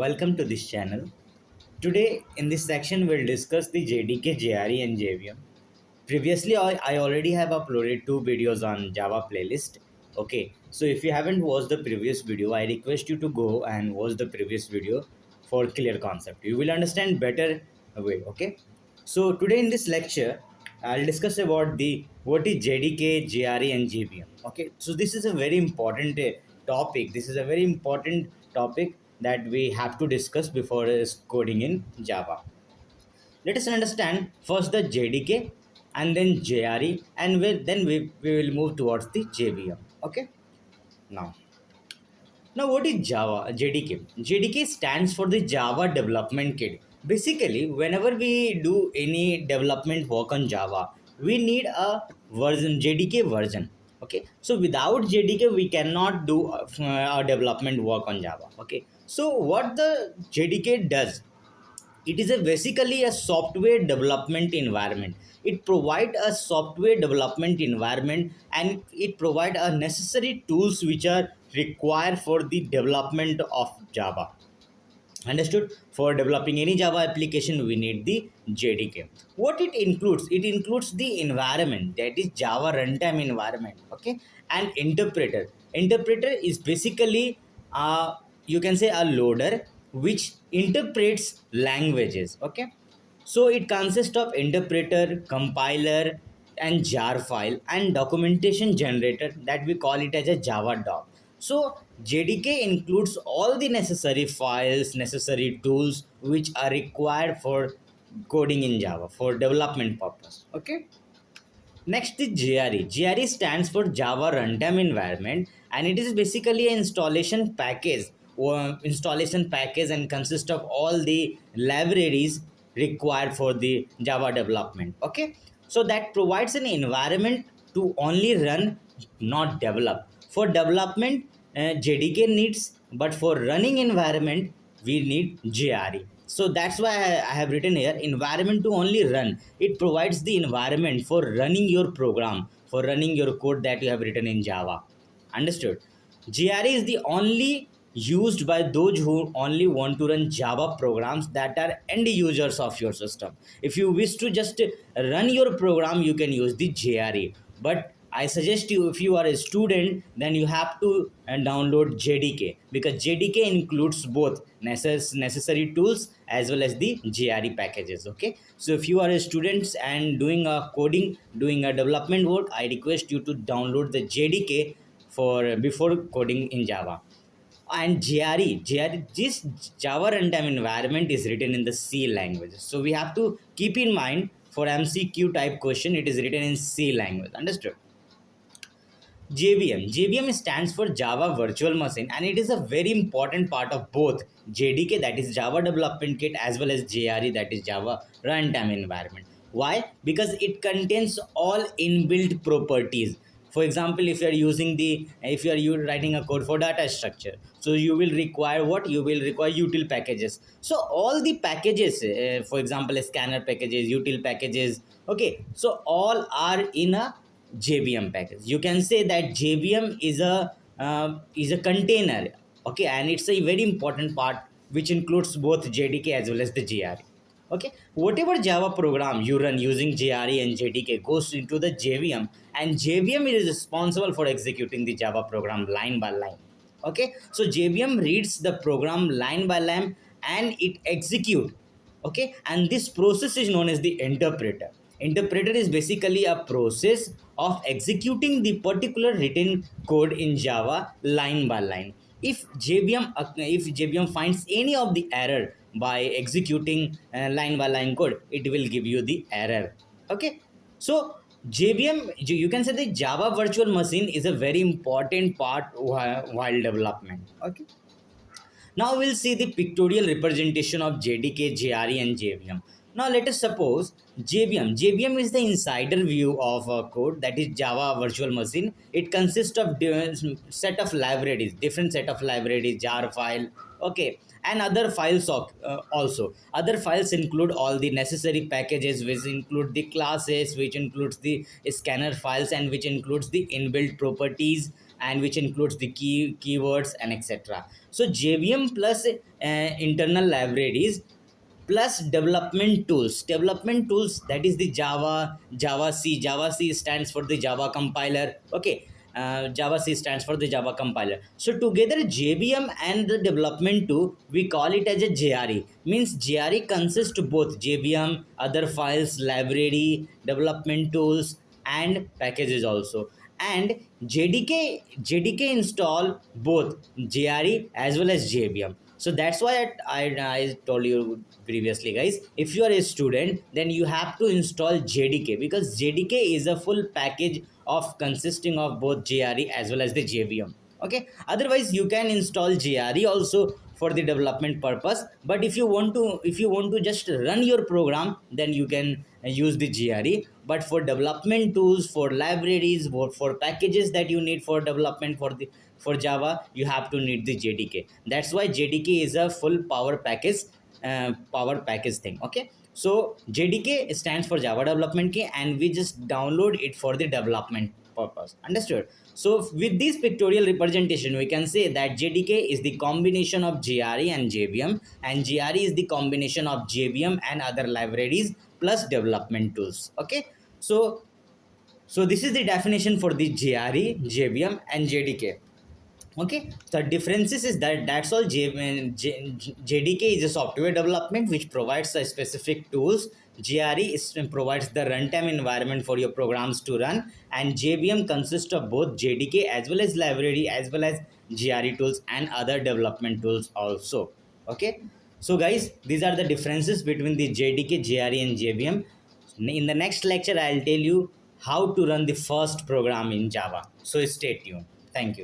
welcome to this channel. Today in this section we'll discuss the JDK, JRE and JVM. Previously I already have uploaded two videos on Java playlist. Okay, so if you haven't watched the previous video, I request you to go and watch the previous video for clear concept. You will understand better way. Okay, so today in this lecture I'll discuss about the what is JDK, JRE and JVM. Okay, so this is a very important topic. This is a very important topic that we have to discuss before coding in Java. Let us understand first the JDK and then JRE, and then we will move towards the JVM. Okay, now what is Java JDK? JDK stands for the Java Development Kit. Basically, whenever we do any development work on Java, we need a version, JDK version. Okay, so without JDK, we cannot do a development work on Java. Okay, so what the JDK does? It is basically a software development environment. It provides a software development environment, and it provides a necessary tools which are required for the development of Java. Understood? For developing any Java application, we need the JDK. What it includes? It includes the environment, that is Java runtime environment. Okay, and interpreter. Interpreter is basically you can say a loader which interprets languages. Okay, so it consists of interpreter, compiler, and jar file and documentation generator, that we call it as a Java doc. So JDK includes all the necessary files, necessary tools which are required for coding in Java for development purpose. Okay. Next is JRE. JRE stands for Java Runtime Environment, and it is basically an installation package and consists of all the libraries required for the Java development. Okay, so that provides an environment to only run, not develop. For development, JDK needs, but for running environment, we need JRE. So that's why I have written here environment to only run. It provides the environment for running your program, for running your code that you have written in Java. Understood? JRE is the only used by those who only want to run Java programs that are end users of your system. If you wish to just run your program, you can use the JRE. But I suggest you, if you are a student, then you have to download JDK, because JDK includes both necessary tools as well as the JRE packages. Okay, so if you are a student and doing a coding, doing a development work, I request you to download the JDK for before coding in Java. And JRE, this Java runtime environment is written in the C language. So we have to keep in mind for MCQ type question, it is written in C language. Understood? JVM stands for Java Virtual Machine, and it is a very important part of both JDK, that is Java Development Kit, as well as JRE, that is Java Runtime Environment. Why? Because it contains all inbuilt properties. For example, if you are writing a code for data structure, so you will require what? You will require util packages. So all the packages, for example, scanner packages, util packages, okay, so all are in a JVM package. You can say that JVM is a container, okay, and it's a very important part which includes both JDK as well as the JRE. Okay, whatever Java program you run using JRE and JDK goes into the JVM, and JVM is responsible for executing the Java program line by line. Okay, so JVM reads the program line by line and it execute. Okay, and this process is known as the interpreter. Interpreter is basically a process of executing the particular written code in Java line by line. If JVM finds any of the error by executing line by line code, it will give you the error. Okay, so JVM, you can say the Java virtual machine is a very important part while development. Okay, now we'll see the pictorial representation of JDK, JRE and JVM. Now let us suppose JVM. JVM is the insider view of a code, that is Java virtual machine. It consists of set of libraries, different set of libraries, jar file, Okay, and other files also. Other files include all the necessary packages, which include the classes, which includes the scanner files, and which includes the inbuilt properties, and which includes the keywords and etc. So JVM plus internal libraries plus development tools, that is the Java C stands for the Java compiler. Okay, Java C stands for the Java compiler. So together JVM and the development tool, we call it as a JRE. Means JRE consists both JVM, other files, library, development tools, and packages also. And JDK install both JRE as well as JVM. So that's why I told you previously, guys, if you are a student, then you have to install JDK, because JDK is a full package of consisting of both JRE as well as the JVM. Okay, otherwise you can install JRE also for the development purpose, but if you want to just run your program, then you can use the JRE. But for development tools, for libraries, for packages that you need for development for Java, you have to need the JDK. That's why JDK is a full power package thing. Okay, so JDK stands for Java Development Kit, and we just download it for the development purpose. Understood? So with this pictorial representation, we can say that JDK is the combination of JRE and JVM, and JRE is the combination of JVM and other libraries plus development tools. Okay, so this is the definition for the JRE, JVM, and JDK. Okay, so differences is that's all. JDK is a software development which provides a specific tools. JRE provides the runtime environment for your programs to run, and JVM consists of both JDK as well as library as well as JRE tools and other development tools also. Okay, so guys, these are the differences between the JDK, JRE, and JVM. In the next lecture, I'll tell you how to run the first program in Java. So stay tuned. Thank you.